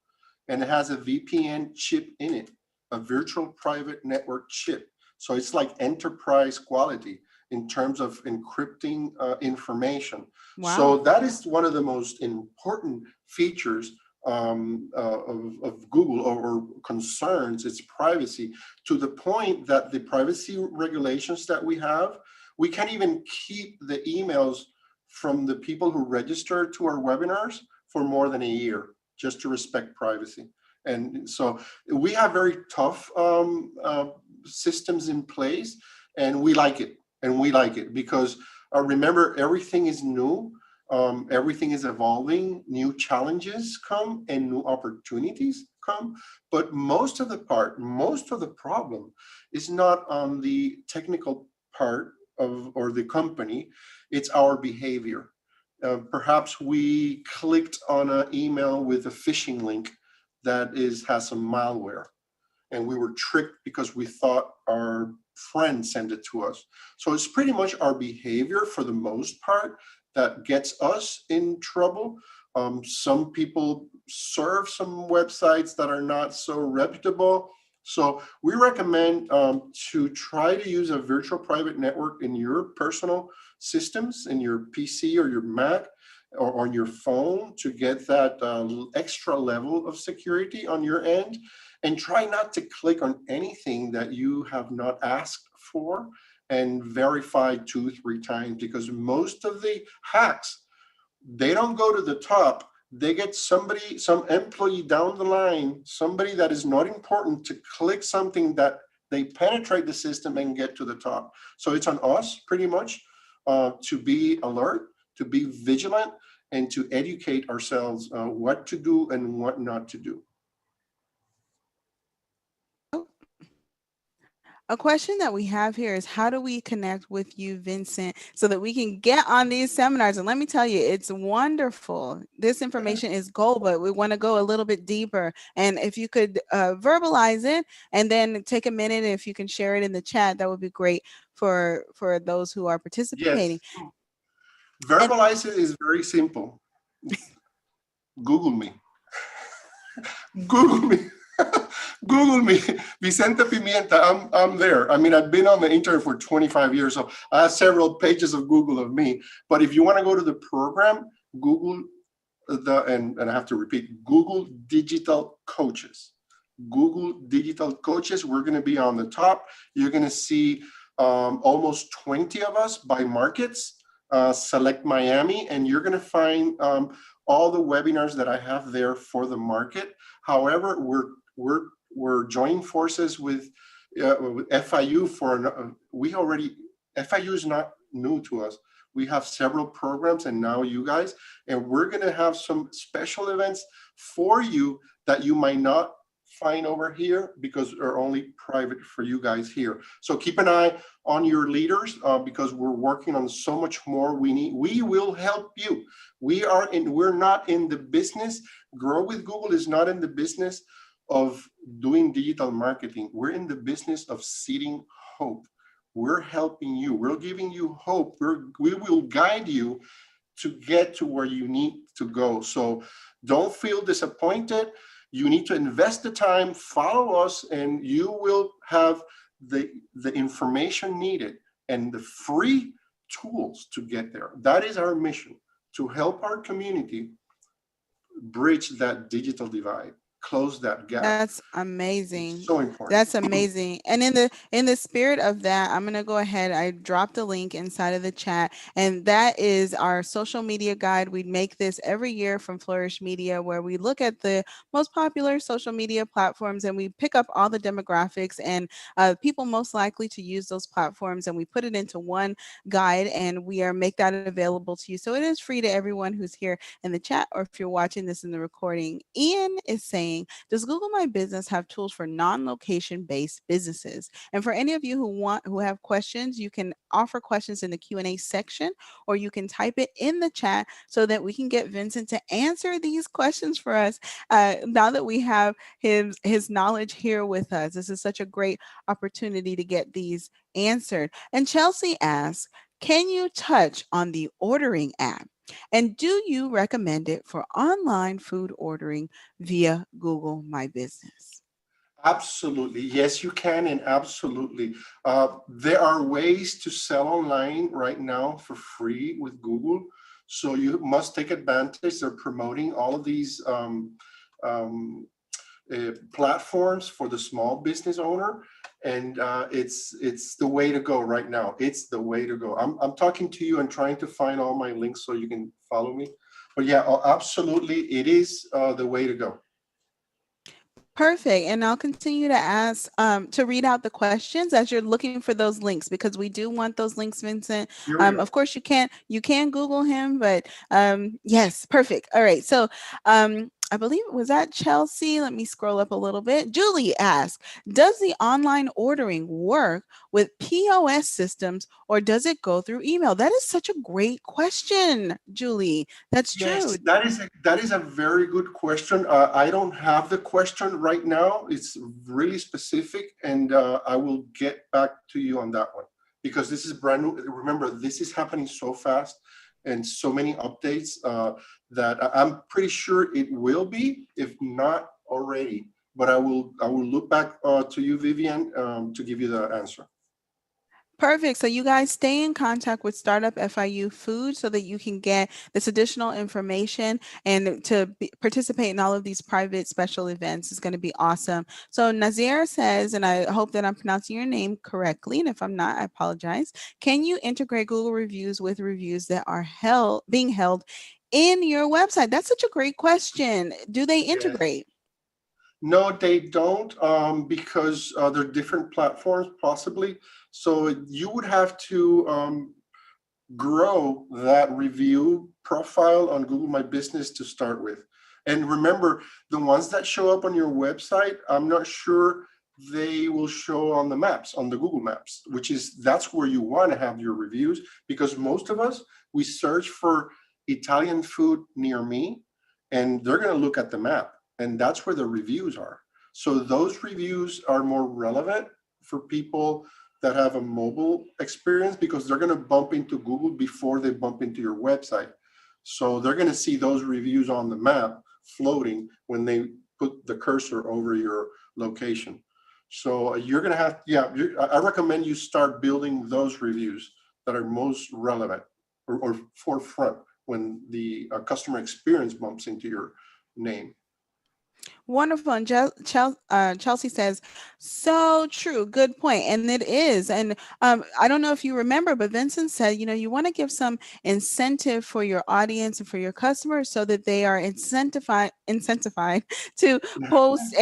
and it has a VPN chip in it, a virtual private network chip. So it's like enterprise quality in terms of encrypting information. Wow. So that is one of the most important features of Google or concerns its privacy, to the point that the privacy regulations that we have, we can't even keep the emails from the people who register to our webinars for more than a year, just to respect privacy. And so we have very tough systems in place, and we like it. And we like it because remember, everything is new. Everything is evolving, new challenges come and new opportunities. come. But most of the problem is not on the technical part of or the company, it's our behavior. Perhaps we clicked on an email with a phishing link that is has some malware, and we were tricked because we thought our friend sent it to us. So it's pretty much our behavior for the most part that gets us in trouble. Some people serve some websites that are not so reputable. So we recommend to try to use a virtual private network in your personal systems, in your PC or your Mac or on your phone to get that extra level of security on your end, and try not to click on anything that you have not asked for, and verify 2 3 times, because most of the hacks, they don't go to the top, they get somebody, some employee down the line, somebody that is not important, to click something that they penetrate the system and get to the top. So it's on us pretty much to be alert, to be vigilant, and to educate ourselves what to do and what not to do. A question that we have here is, how do we connect with you, Vincent, so that we can get on these seminars? And let me tell you, it's wonderful. This information is gold, but we want to go a little bit deeper. And if you could verbalize it and then take a minute, if you can share it in the chat, that would be great for those who are Yes, participating. And verbalize it is very simple. Google me. Google me. Google me, Vicente Pimienta. I'm there. I mean, I've been on the internet for 25 years, so I have several pages of Google of me. But if you want to go to the program, Google and I have to repeat, Google Digital Coaches. Google Digital Coaches. We're going to be on the top. You're going to see almost 20 of us by markets. Select Miami, and you're going to find all the webinars that I have there for the market. However, we're joining forces with FIU for we already, FIU is not new to us. We have several programs, and now you guys, and we're going to have some special events for you that you might not find over here because they're only private for you guys here. So keep an eye on your leaders because we're working on so much more. We will help you. We're not in the business. Grow with Google is not in the business of doing digital marketing. We're in the business of seeding hope. We're helping you. We're giving you hope. We will guide you to get to where you need to go. So don't feel disappointed. You need to invest the time, follow us, and you will have the information needed and the free tools to get there. That is our mission, to help our community bridge that digital divide, close that gap. that's amazing. It's so important. That's amazing. And in the spirit of that, I'm gonna go ahead. I dropped a link inside of the chat, and that is our social media guide. We make this every year from Flourish Media, where we look at the most popular social media platforms and we pick up all the demographics and people most likely to use those platforms, and we put it into one guide, and we are make that available to you. So it is free to everyone who's here in the chat, or if you're watching this in the recording. Ian is saying, does Google My Business have tools for non-location based businesses? And for any of you who have questions, you can offer questions in the Q&A section, or you can type it in the chat so that we can get Vincent to answer these questions for us. Now that we have his knowledge here with us, this is such a great opportunity to get these answered. And Chelsea asks, can you touch on the ordering app? And do you recommend it for online food ordering via Google My Business? Absolutely. Yes, you can, and absolutely. There are ways to sell online right now for free with Google. So you must take advantage. They're promoting all of these platforms for the small business owner, and it's the way to go right now. It's the way to go. I'm talking to you and trying to find all my links so you can follow me. But yeah, absolutely, it is the way to go. Perfect. And I'll continue to ask to read out the questions as you're looking for those links, because we do want those links, Vincent. Here we go. Of course, you can Google him, but yes, perfect. All right. So I believe was that Chelsea. Let me scroll up a little bit. Julie asked, does the online ordering work with POS systems or does it go through email? That is such a great question, Julie. That's true. Yes, that is a very good question. I don't have the question right now. It's really specific, and I will get back to you on that one because this is brand new. Remember, this is happening so fast and so many updates that I'm pretty sure it will be, if not already. But I will look back to you, Vivian, to give you the answer. Perfect. So you guys stay in contact with Startup FIU Food so that you can get this additional information and to participate in all of these private special events is going to be awesome. So Nazir says, and I hope that I'm pronouncing your name correctly, and if I'm not, I apologize. Can you integrate Google reviews with reviews that are being held in your website? That's such a great question. Do they Yes. integrate? No, they don't, because they're different platforms, possibly. So you would have to grow that review profile on Google My Business to start with. And remember, the ones that show up on your website, I'm not sure they will show on the maps, on the Google Maps, which is that's where you want to have your reviews because most of us, we search for Italian food near me and they're going to look at the map and that's where the reviews are. So those reviews are more relevant for people that have a mobile experience because they're going to bump into Google before they bump into your website. So they're going to see those reviews on the map floating when they put the cursor over your location. So you're going to have, yeah, I recommend you start building those reviews that are most relevant or forefront when the customer experience bumps into your name. Wonderful. And Chelsea says, so true. Good point. And it is. And I don't know if you remember, but Vincent said, you want to give some incentive for your audience and for your customers so that they are incentivized to post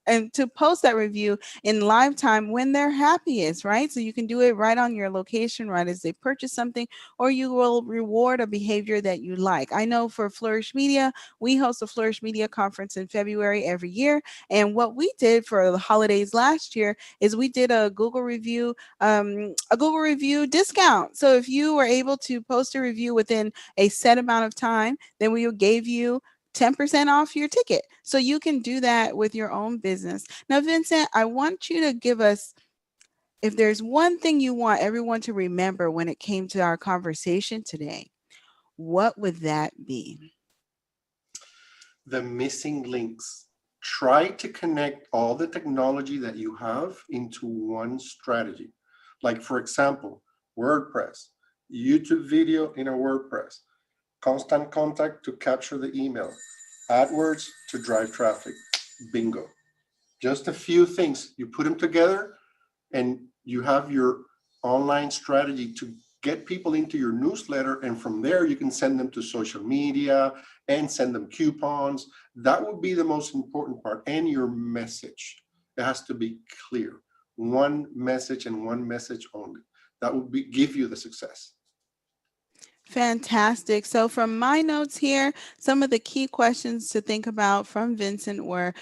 and to post that review in live time when they're happiest, right? So you can do it right on your location, right as they purchase something, or you will reward a behavior that you like. I know for Flourish Media, we host a Flourish Media conference in February every year. And what we did for the holidays last year is we did a Google review discount. So if you were able to post a review within a set amount of time, then we gave you 10% off your ticket. So you can do that with your own business. Now, Vincent, I want you to give us, if there's one thing you want everyone to remember when it came to our conversation today, what would that be? The missing links. Try to connect all the technology that you have into one strategy. Like, for example, WordPress, YouTube video in a WordPress, constant contact to capture the email, AdWords to drive traffic. Bingo. Just a few things. You put them together and you have your online strategy to get people into your newsletter. And from there, you can send them to social media and send them coupons. That would be the most important part. And your message. It has to be clear. One message and one message only. That would give you the success. Fantastic. So, from my notes here, some of the key questions to think about from Vincent were,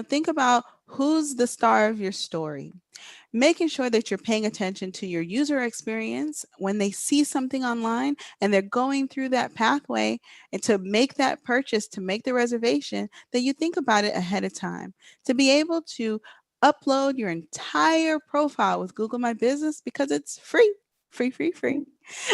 think about who's the star of your story, making sure that you're paying attention to your user experience when they see something online and they're going through that pathway and to make that purchase, to make the reservation, that you think about it ahead of time, to be able to upload your entire profile with Google My Business because it's free. Free, free, free.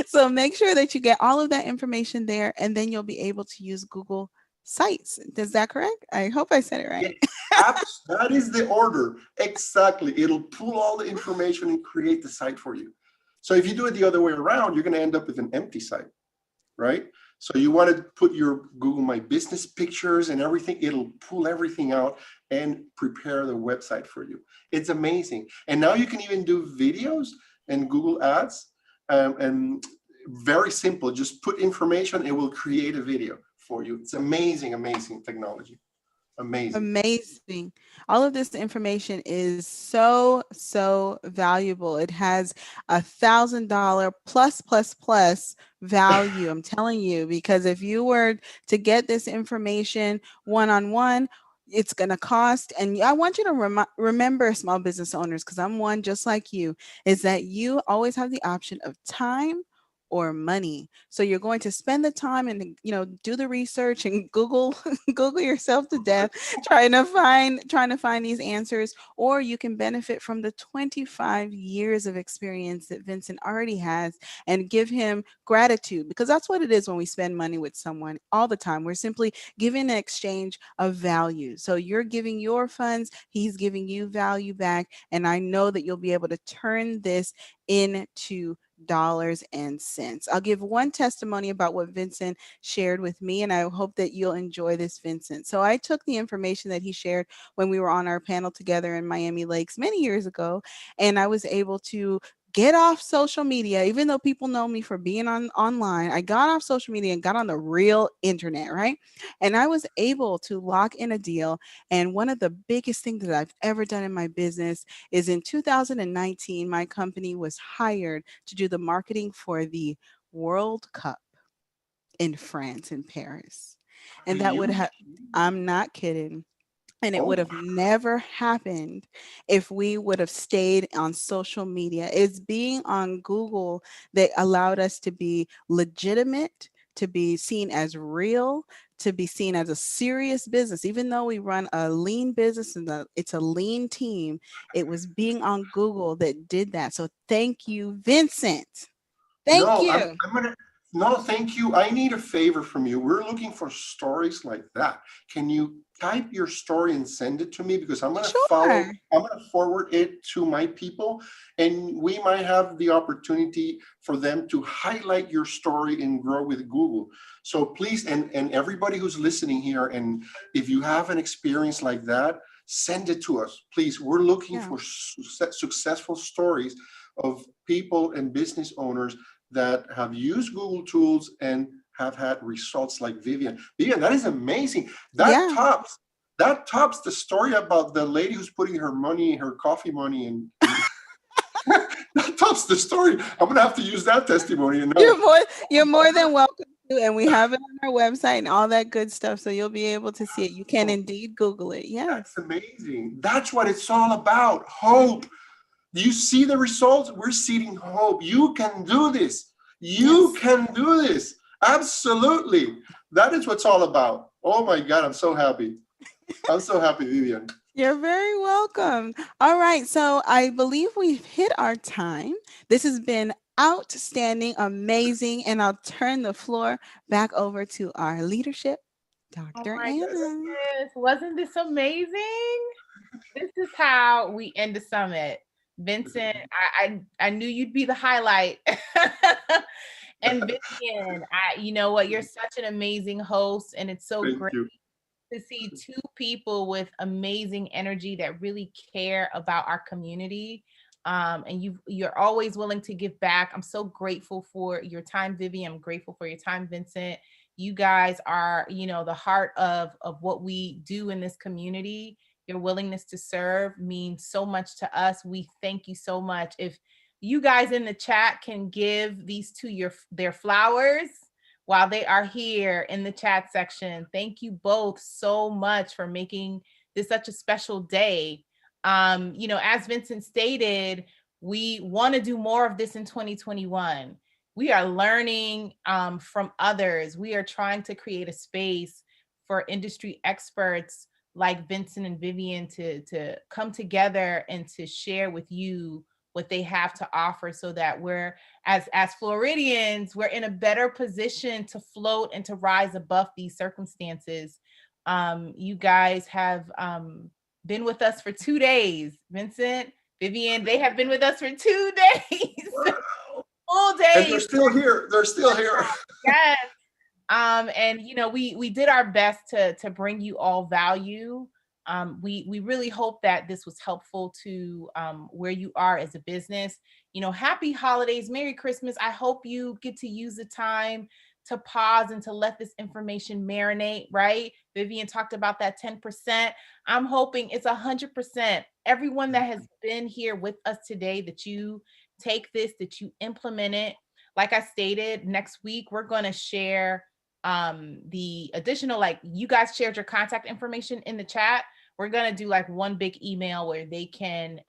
So make sure that you get all of that information there and then you'll be able to use Google Sites. Is that correct? I hope I said it Yeah, right. that is the order. Exactly. It'll pull all the information and create the site for you. So if you do it the other way around, you're going to end up with an empty site, right? So you want to put your Google My Business pictures and everything. It'll pull everything out and prepare the website for you. It's amazing. And now you can even do videos and Google Ads. And very simple. Just put information. It will create a video for you. It's amazing, amazing technology. Amazing. Amazing. All of this information is so valuable. It has $1,000 plus value. I'm telling you, because if you were to get this information one on one, it's going to cost. And I want you to remember, small business owners, because I'm one just like you, is that you always have the option of time or money. So you're going to spend the time and do the research and Google Google yourself to death trying to find these answers, or you can benefit from the 25 years of experience that Vincent already has and give him gratitude, because that's what it is when we spend money with someone all the time. We're simply giving an exchange of value. So you're giving your funds, he's giving you value back, and I know that you'll be able to turn this into dollars and cents. I'll give one testimony about what Vincent shared with me, and I hope that you'll enjoy this, Vincent. So I took the information that he shared when we were on our panel together in Miami Lakes many years ago, and I was able to get off social media. Even though people know me for being online, I got off social media and got on the real internet, right? And I was able to lock in a deal. And one of the biggest things that I've ever done in my business is in 2019, my company was hired to do the marketing for the World Cup in France, in Paris. Are And that would you have, kidding? I'm not kidding. And it Oh, would have never happened if we would have stayed on social media. It's being on Google that allowed us to be legitimate, to be seen as real, to be seen as a serious business. Even though we run a lean business and it's a lean team, it was being on Google that did that. So thank you, Vincent. Thank no, I'm you. I'm gonna no, thank you. I need a favor from you. We're looking for stories like that. Can you type your story and send it to me? Because Sure. I'm gonna forward it to my people, and we might have the opportunity for them to highlight your story and grow with Google. So please, and everybody who's listening here, and if you have an experience like that, send it to us. Please, we're looking Yeah. for successful stories of people and business owners that have used Google tools and have had results like Vivian. Vivian, that is amazing. Yeah. That tops the story about the lady who's putting her money, her coffee money, and that tops the story. I'm gonna have to use that testimony. And now, You're more than welcome to, and we have it on our website and all that good stuff, so you'll be able to see it. You can indeed Google it. that's Yes. amazing. That's what it's all about. Hope. Do you see the results? We're seeding hope. You can do this. You Yes. can do this. Absolutely. That is what it's all about. Oh my God, I'm so happy. I'm so happy, Vivian. You're very welcome. All right, so I believe we've hit our time. This has been outstanding, amazing, and I'll turn the floor back over to our leadership, Oh Dr. my Anna. goodness. Wasn't this amazing? This is how we end the summit. Vincent, I knew you'd be the highlight. And Vivian, you know what? You're such an amazing host, and it's so Thank great you. to see two people with amazing energy that really care about our community. And you're always willing to give back. I'm so grateful for your time, Vivian. I'm grateful for your time, Vincent. You guys are, the heart of what we do in this community. Your willingness to serve means so much to us. We thank you so much. If you guys in the chat can give these two their flowers while they are here in the chat section. Thank you both so much for making this such a special day. As Vincent stated, we want to do more of this in 2021. We are learning from others. We are trying to create a space for industry experts like Vincent and Vivian to come together and to share with you what they have to offer, so that we're as Floridians, we're in a better position to float and to rise above these circumstances. You guys have been with us for 2 days. Vincent, Vivian, they have been with us for 2 days, full And they're days. still here. They're still here. Yes. And we did our best to bring you all value. We really hope that this was helpful to where you are as a business. Happy holidays, Merry Christmas. I hope you get to use the time to pause and to let this information marinate, right? Vivian talked about that 10%. I'm hoping it's 100%. Everyone that has been here with us today, that you take this, that you implement it. Like I stated, next week we're going to share the additional, like you guys shared your contact information in the chat. We're going to do like one big email where they can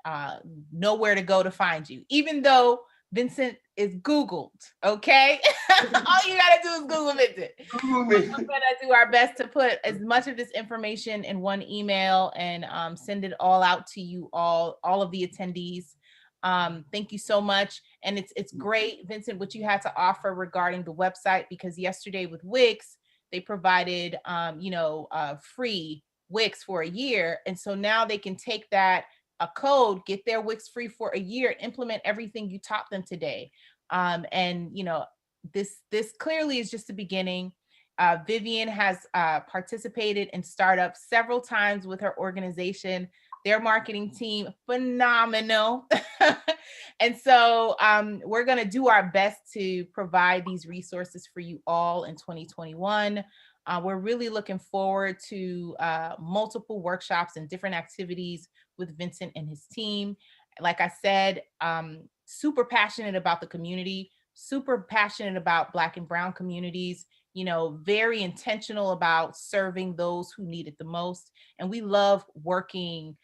know where to go to find you, even though Vincent is Googled. Okay. All you got to do is Google Vincent. We're going to do our best to put as much of this information in one email and send it all out to you all of the attendees. Thank you so much. And it's great, Vincent, what you had to offer regarding the website, because yesterday with Wix, they provided, free Wix for a year. And so now they can take that a code, get their Wix free for a year, implement everything you taught them today. And this clearly is just the beginning. Vivian has participated in startups several times with her organization. Their marketing team, phenomenal. And so we're going to do our best to provide these resources for you all in 2021. We're really looking forward to multiple workshops and different activities with Vincent and his team. Like I said, super passionate about the community, super passionate about Black and Brown communities, very intentional about serving those who need it the most. And we love working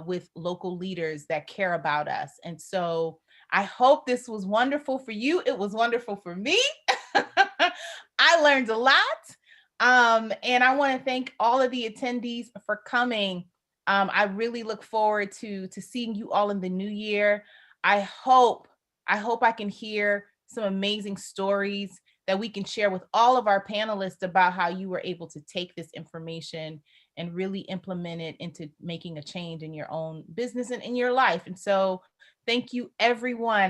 with local leaders that care about us. And so I hope this was wonderful for you. It was wonderful for me. I learned a lot. And I want to thank all of the attendees for coming. I really look forward to seeing you all in the new year. I hope I can hear some amazing stories that we can share with all of our panelists about how you were able to take this information and really implement it into making a change in your own business and in your life. And so thank you, everyone.